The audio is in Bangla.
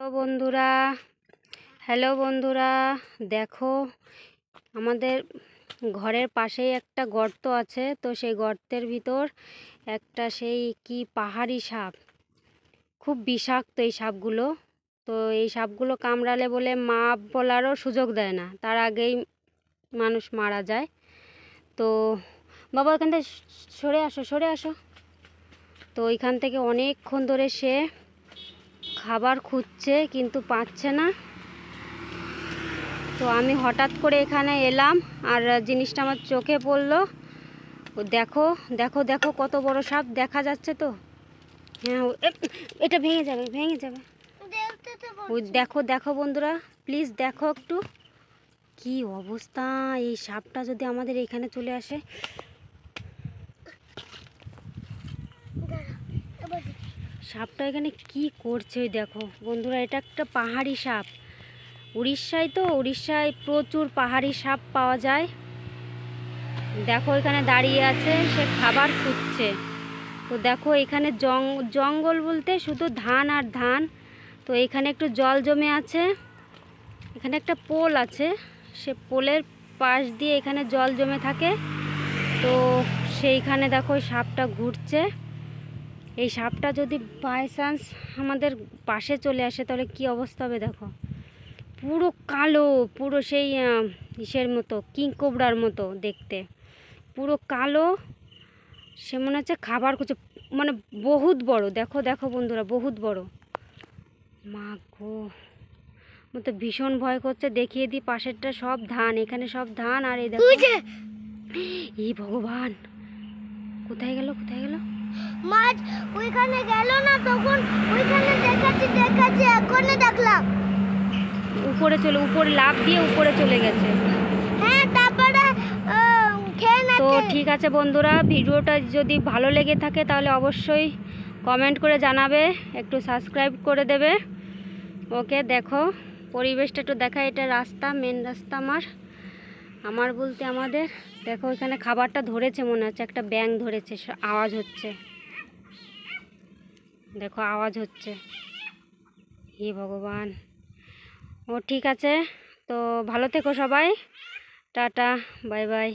বন্ধুরা, হ্যালো বন্ধুরা, দেখো আমাদের ঘরের পাশেই একটা গর্ত আছে। তো সেই গর্তের ভিতর একটা সেই কি পাহাড়ি সাপ, খুব বিষাক্ত এই সাপগুলো। তো এই সাপগুলো কামড়ালে বলে মা বলারও সুযোগ দেয় না, তার আগেই মানুষ মারা যায়। তো বাবা এখান থেকে সরে আসো, সরে আসো। তো ওইখান থেকে অনেকক্ষণ ধরে সে খাবার খুঁজছে কিন্তু পাচ্ছে না। তো আমি হঠাৎ করে এখানে এলাম আর জিনিসটা আমার চোখে পড়লো। ও দেখো দেখো দেখো কত বড় সাপ দেখা যাচ্ছে। তো হ্যাঁ, এটা ভেঙে যাবে, ভেঙে যাবে। ওই দেখো দেখো বন্ধুরা, প্লিজ দেখো একটু কি অবস্থা। এই সাপটা যদি আমাদের এখানে চলে আসে, সাপটা এখানে কি করছে ওই দেখো বন্ধুরা। এটা একটা পাহাড়ি সাপ। উড়িষ্যায় প্রচুর পাহাড়ি সাপ পাওয়া যায়। দেখো এখানে দাঁড়িয়ে আছে, সে খাবার খুঁজছে। তো দেখো এখানে জঙ্গল বলতে শুধু ধান আর ধান। তো এখানে একটু জল জমে আছে, এখানে একটা পোল আছে, সে পোলের পাশ দিয়ে এখানে জল জমে থাকে। তো সেইখানে দেখো ওই সাপটা ঘুরছে। এই সাপটা যদি বাই চান্স আমাদের পাশে চলে আসে তাহলে কি অবস্থা হবে দেখো। পুরো কালো, পুরো সেই ইসের মতো, কিংকোবরার মতো দেখতে, পুরো কালো। সে মনে হচ্ছে খাবার খুঁজছে, মানে বহুত বড়। দেখো দেখো বন্ধুরা, বহুত বড়। মা গো, আমার তো ভীষণ ভয় করছে। দেখিয়ে দিই, পাশেরটা সব ধান, এখানে সব ধান। আর এই দেখো, এই ভগবান, কোথায় গেল, কোথায় গেল? মাছ ওইখানে গেল না, তখন ওইখানে দেখাচ্ছি এখনই দেখলাম উপরে উপরে লাফ দিয়ে উপরে চলে গেছে। হ্যাঁ, তারপরে তো ঠিক আছে বন্ধুরা, ভিডিওটা যদি ভালো লেগে থাকে তাহলে অবশ্যই কমেন্ট করে জানাবে, একটু সাবস্ক্রাইব করে দেবে। ওকে, দেখো পরিবেশটা একটু দেখা। এটা রাস্তা, মেন রাস্তা আমার বলতে আমাদের। দেখো এখানে খাবারটা ধরেছে, মনে হচ্ছে একটা ব্যাঙ ধরেছে, আওয়াজ হচ্ছে, দেখো আওয়াজ হচ্ছে। হে ভগবান। ও ঠিক আছে, তো ভালো থেকো সবাই, টাটা, বাই বাই।